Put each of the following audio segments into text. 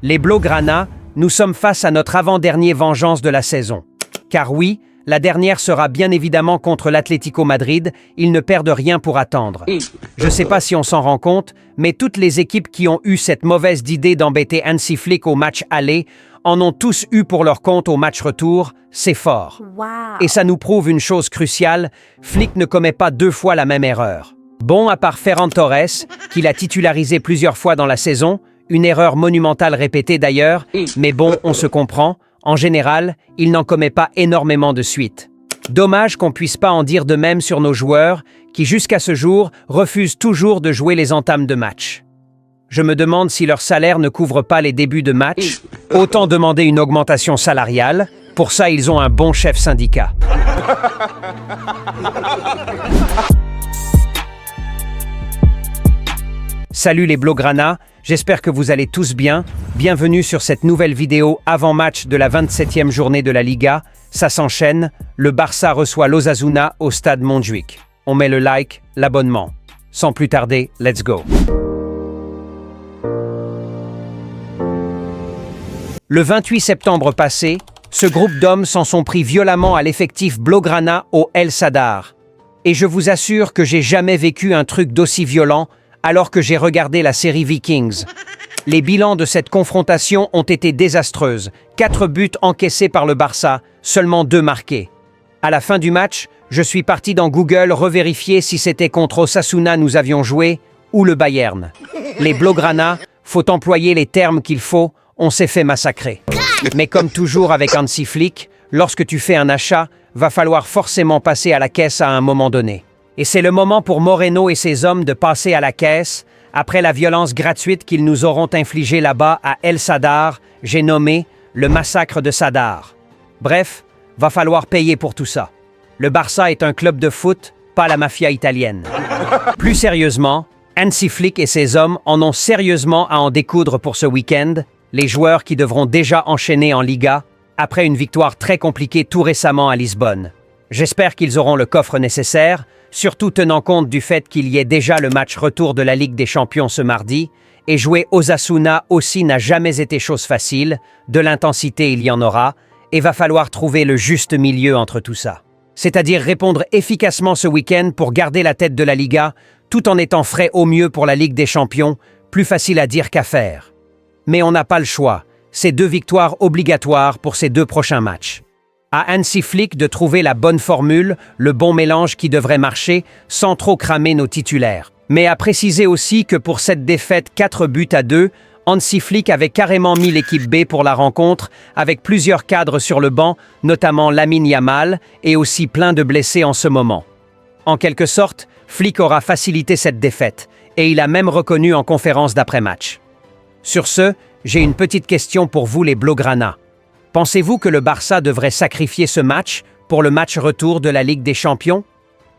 Les Blaugrana, nous sommes face à notre avant-dernier vengeance de la saison. Car oui, la dernière sera bien évidemment contre l'Atlético Madrid, ils ne perdent rien pour attendre. Je ne sais pas si on s'en rend compte, mais toutes les équipes qui ont eu cette mauvaise idée d'embêter Hansi Flick au match aller en ont tous eu pour leur compte au match retour, c'est fort. Wow. Et ça nous prouve une chose cruciale, Flick ne commet pas deux fois la même erreur. Bon, à part Ferran Torres, qu'il a titularisé plusieurs fois dans la saison, une erreur monumentale répétée d'ailleurs, mais bon, on se comprend, en général, il n'en commet pas énormément de suite. Dommage qu'on puisse pas en dire de même sur nos joueurs, qui jusqu'à ce jour refusent toujours de jouer les entames de match. Je me demande si leur salaire ne couvre pas les débuts de match. Autant demander une augmentation salariale, pour ça ils ont un bon chef syndicat. Salut les Blaugrana, j'espère que vous allez tous bien. Bienvenue sur cette nouvelle vidéo avant-match de la 27e journée de la Liga. Ça s'enchaîne, le Barça reçoit l'Osasuna au stade Montjuïc. On met le like, l'abonnement. Sans plus tarder, let's go. Le 28 septembre passé, ce groupe d'hommes s'en sont pris violemment à l'effectif Blaugrana au El Sadar. Et je vous assure que j'ai jamais vécu un truc d'aussi violent alors que j'ai regardé la série Vikings. Les bilans de cette confrontation ont été désastreuses. 4 buts encaissés par le Barça, seulement 2 marqués. À la fin du match, je suis parti dans Google revérifier si c'était contre Osasuna nous avions joué ou le Bayern. Les Blaugrana, faut employer les termes qu'il faut, on s'est fait massacrer. Mais comme toujours avec Hansi Flick, lorsque tu fais un achat, va falloir forcément passer à la caisse à un moment donné. Et c'est le moment pour Moreno et ses hommes de passer à la caisse, après la violence gratuite qu'ils nous auront infligée là-bas à El Sadar, j'ai nommé le massacre de Sadar. Bref, va falloir payer pour tout ça. Le Barça est un club de foot, pas la mafia italienne. Plus sérieusement, Hansi Flick et ses hommes en ont sérieusement à en découdre pour ce week-end, les joueurs qui devront déjà enchaîner en Liga, après une victoire très compliquée tout récemment à Lisbonne. J'espère qu'ils auront le coffre nécessaire, surtout tenant compte du fait qu'il y ait déjà le match retour de la Ligue des Champions ce mardi, et jouer Osasuna aussi n'a jamais été chose facile, de l'intensité il y en aura, et va falloir trouver le juste milieu entre tout ça. C'est-à-dire répondre efficacement ce week-end pour garder la tête de la Liga, tout en étant frais au mieux pour la Ligue des Champions, plus facile à dire qu'à faire. Mais on n'a pas le choix, c'est 2 victoires obligatoires pour ces 2 prochains matchs. À Hansi Flick de trouver la bonne formule, le bon mélange qui devrait marcher, sans trop cramer nos titulaires. Mais à préciser aussi que pour cette défaite 4-2, Hansi Flick avait carrément mis l'équipe B pour la rencontre, avec plusieurs cadres sur le banc, notamment Lamine Yamal, et aussi plein de blessés en ce moment. En quelque sorte, Flick aura facilité cette défaite, et il a même reconnu en conférence d'après-match. Sur ce, j'ai une petite question pour vous les Blaugrana. Pensez-vous que le Barça devrait sacrifier ce match pour le match retour de la Ligue des Champions?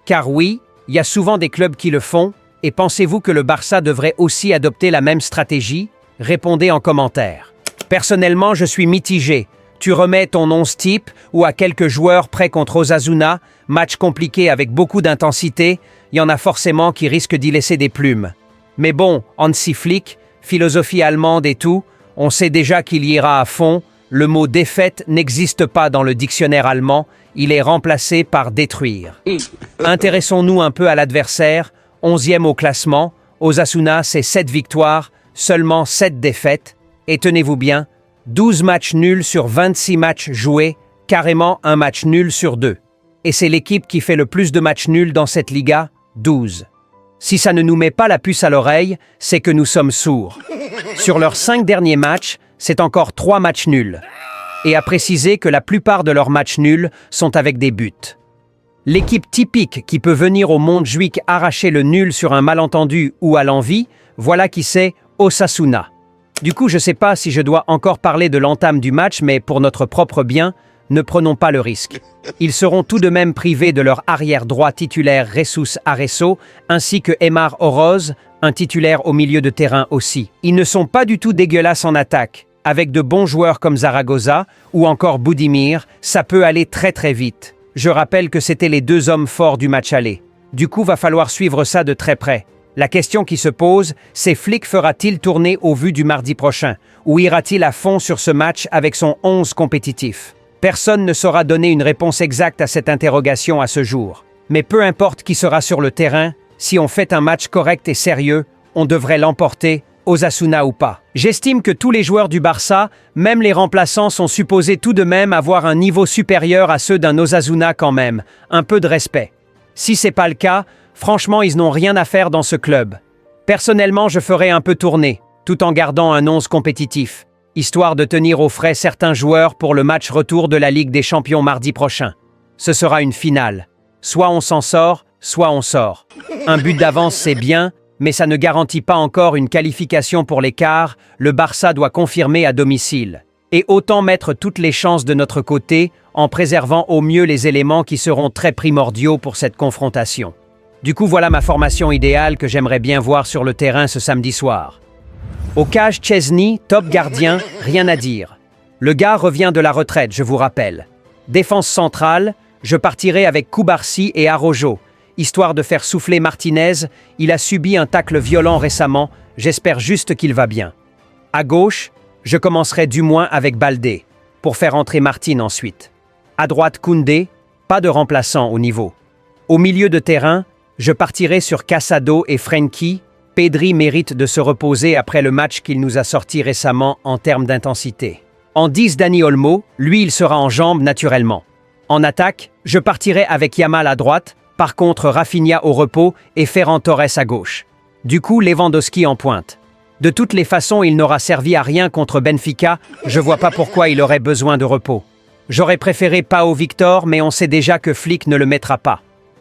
Car oui, il y a souvent des clubs qui le font, et pensez-vous que le Barça devrait aussi adopter la même stratégie? Répondez en commentaire. Personnellement, je suis mitigé. Tu remets ton 11 type ou à quelques joueurs prêts contre Osasuna, match compliqué avec beaucoup d'intensité, il y en a forcément qui risquent d'y laisser des plumes. Mais bon, Hansi Flick, philosophie allemande et tout, on sait déjà qu'il y ira à fond. Le mot « défaite » n'existe pas dans le dictionnaire allemand, il est remplacé par « détruire ». Intéressons-nous un peu à l'adversaire, 11e au classement, Osasuna c'est 7 victoires, seulement 7 défaites, et tenez-vous bien, 12 matchs nuls sur 26 matchs joués, carrément un match nul sur 2. Et c'est l'équipe qui fait le plus de matchs nuls dans cette Liga, 12. Si ça ne nous met pas la puce à l'oreille, c'est que nous sommes sourds. Sur leurs 5 derniers matchs, c'est encore 3 matchs nuls. Et à préciser que la plupart de leurs matchs nuls sont avec des buts. L'équipe typique qui peut venir au Montjuïc arracher le nul sur un malentendu ou à l'envie, voilà qui c'est Osasuna. Du coup, je ne sais pas si je dois encore parler de l'entame du match, mais pour notre propre bien, ne prenons pas le risque. Ils seront tout de même privés de leur arrière droit titulaire Jesus Areso, ainsi que Aimar Oroz, un titulaire au milieu de terrain aussi. Ils ne sont pas du tout dégueulasses en attaque. Avec de bons joueurs comme Zaragoza ou encore Budimir, ça peut aller très très vite. Je rappelle que c'était les 2 hommes forts du match aller. Du coup, va falloir suivre ça de très près. La question qui se pose, c'est Flick fera-t-il tourner au vu du mardi prochain, ou ira-t-il à fond sur ce match avec son 11 compétitif? Personne ne saura donner une réponse exacte à cette interrogation à ce jour. Mais peu importe qui sera sur le terrain, si on fait un match correct et sérieux, on devrait l'emporter, Osasuna ou pas. J'estime que tous les joueurs du Barça, même les remplaçants, sont supposés tout de même avoir un niveau supérieur à ceux d'un Osasuna quand même. Un peu de respect. Si c'est pas le cas, franchement, ils n'ont rien à faire dans ce club. Personnellement, je ferai un peu tourner, tout en gardant un 11 compétitif, histoire de tenir au frais certains joueurs pour le match retour de la Ligue des Champions mardi prochain. Ce sera une finale. Soit on s'en sort, soit on sort. Un but d'avance, c'est bien, mais ça ne garantit pas encore une qualification pour les quarts. Le Barça doit confirmer à domicile. Et autant mettre toutes les chances de notre côté en préservant au mieux les éléments qui seront très primordiaux pour cette confrontation. Du coup, voilà ma formation idéale que j'aimerais bien voir sur le terrain ce samedi soir. Au cage, Chesney, top gardien, rien à dire. Le gars revient de la retraite, je vous rappelle. Défense centrale, je partirai avec Cubarsí et Araujo. Histoire de faire souffler Martinez, il a subi un tacle violent récemment, j'espère juste qu'il va bien. À gauche, je commencerai du moins avec Baldé, pour faire entrer Martin ensuite. À droite, Koundé, pas de remplaçant au niveau. Au milieu de terrain, je partirai sur Casado et Frenkie. Pedri mérite de se reposer après le match qu'il nous a sorti récemment en termes d'intensité. En 10, Dani Olmo, lui il sera en jambes naturellement. En attaque, je partirai avec Yamal à droite, par contre Rafinha au repos et Ferran Torres à gauche. Du coup, Lewandowski en pointe. De toutes les façons, il n'aura servi à rien contre Benfica, je vois pas pourquoi il aurait besoin de repos. J'aurais préféré Pau Victor, mais on sait déjà que Flick ne le mettra pas.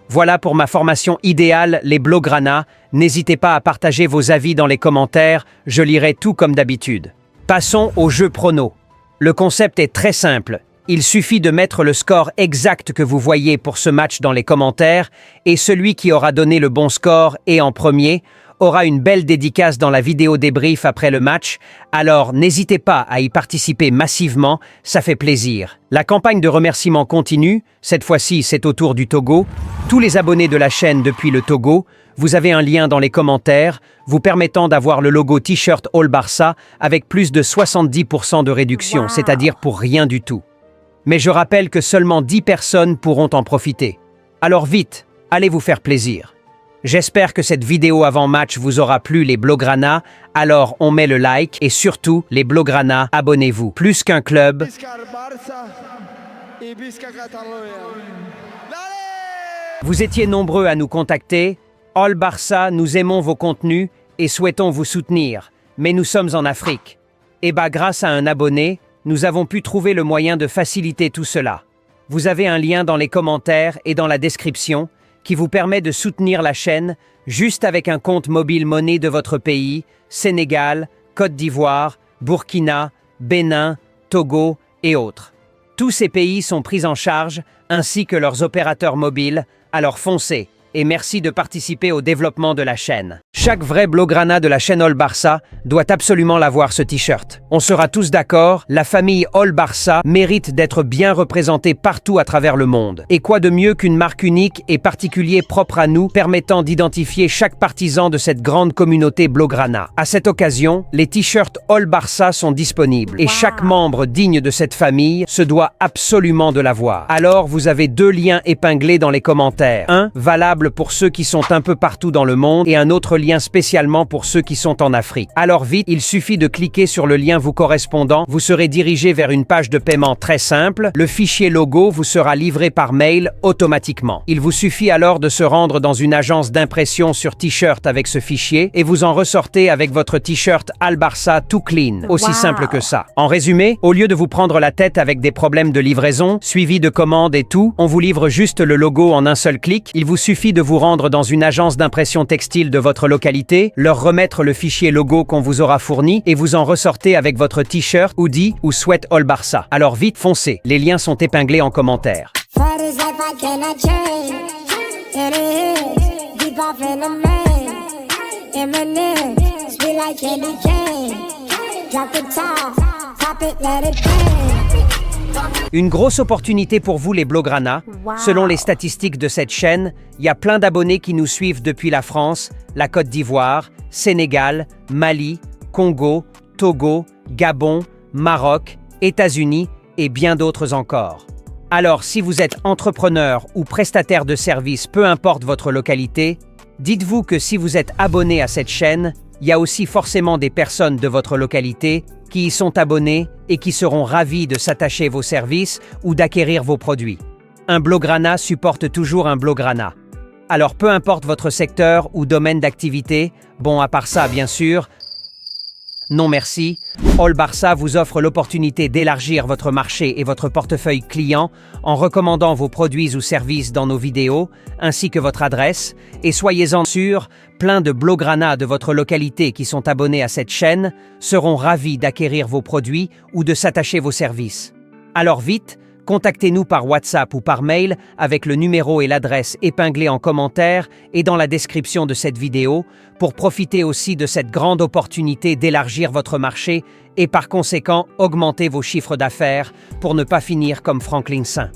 Voilà pour ma formation idéale, les Blaugrana. N'hésitez pas à partager vos avis dans les commentaires, je lirai tout comme d'habitude. Passons au jeu prono. Le concept est très simple. Il suffit de mettre le score exact que vous voyez pour ce match dans les commentaires et celui qui aura donné le bon score et en premier aura une belle dédicace dans la vidéo débrief après le match, alors n'hésitez pas à y participer massivement, ça fait plaisir. La campagne de remerciements continue, cette fois-ci c'est au tour du Togo. Tous les abonnés de la chaîne depuis le Togo, vous avez un lien dans les commentaires vous permettant d'avoir le logo t-shirt All Barça avec plus de 70% de réduction, c'est-à-dire pour rien du tout. Mais je rappelle que seulement 10 personnes pourront en profiter. Alors vite, allez vous faire plaisir. J'espère que cette vidéo avant-match vous aura plu les Blaugrana, alors on met le like et surtout, les Blaugrana, abonnez-vous. Plus qu'un club. Vous étiez nombreux à nous contacter. All Barça, nous aimons vos contenus et souhaitons vous soutenir, mais nous sommes en Afrique. Et grâce à un abonné, nous avons pu trouver le moyen de faciliter tout cela. Vous avez un lien dans les commentaires et dans la description qui vous permet de soutenir la chaîne juste avec un compte mobile monnaie de votre pays, Sénégal, Côte d'Ivoire, Burkina, Bénin, Togo et autres. Tous ces pays sont pris en charge, ainsi que leurs opérateurs mobiles, alors foncez et merci de participer au développement de la chaîne. Chaque vrai Blaugrana de la chaîne All Barça doit absolument l'avoir ce t-shirt. On sera tous d'accord, la famille All Barça mérite d'être bien représentée partout à travers le monde. Et quoi de mieux qu'une marque unique et particulière propre à nous, permettant d'identifier chaque partisan de cette grande communauté Blaugrana. À cette occasion, les t-shirts All Barça sont disponibles et chaque membre digne de cette famille se doit absolument de l'avoir. Alors vous avez 2 liens épinglés dans les commentaires. Un valable pour ceux qui sont un peu partout dans le monde et un autre lien spécialement pour ceux qui sont en Afrique. Alors vite, il suffit de cliquer sur le lien vous correspondant, vous serez dirigé vers une page de paiement très simple, le fichier logo vous sera livré par mail automatiquement. Il vous suffit alors de se rendre dans une agence d'impression sur t-shirt avec ce fichier et vous en ressortez avec votre t-shirt All Barça tout clean. Aussi simple que ça. En résumé, au lieu de vous prendre la tête avec des problèmes de livraison, suivi de commandes et tout, on vous livre juste le logo en un seul clic. Il vous suffit de vous rendre dans une agence d'impression textile de votre localité, leur remettre le fichier logo qu'on vous aura fourni et vous en ressortez avec votre t-shirt, hoodie ou sweat All Barça. Alors vite, foncez, les liens sont épinglés en commentaire. Une grosse opportunité pour vous les Blograna. Selon les statistiques de cette chaîne, il y a plein d'abonnés qui nous suivent depuis la France, la Côte d'Ivoire, Sénégal, Mali, Congo, Togo, Gabon, Maroc, États-Unis et bien d'autres encore. Alors, si vous êtes entrepreneur ou prestataire de services, peu importe votre localité, dites-vous que si vous êtes abonné à cette chaîne, il y a aussi forcément des personnes de votre localité qui y sont abonnées et qui seront ravis de s'attacher vos services ou d'acquérir vos produits. Un Blograna supporte toujours un Blograna. Alors, peu importe votre secteur ou domaine d'activité, bon, à part ça, bien sûr, non merci, All Barça vous offre l'opportunité d'élargir votre marché et votre portefeuille client en recommandant vos produits ou services dans nos vidéos, ainsi que votre adresse, et soyez-en sûrs, plein de Blograna de votre localité qui sont abonnés à cette chaîne seront ravis d'acquérir vos produits ou de s'attacher vos services. Alors vite, contactez-nous par WhatsApp ou par mail avec le numéro et l'adresse épinglés en commentaire et dans la description de cette vidéo pour profiter aussi de cette grande opportunité d'élargir votre marché et par conséquent augmenter vos chiffres d'affaires pour ne pas finir comme Franklin Saint.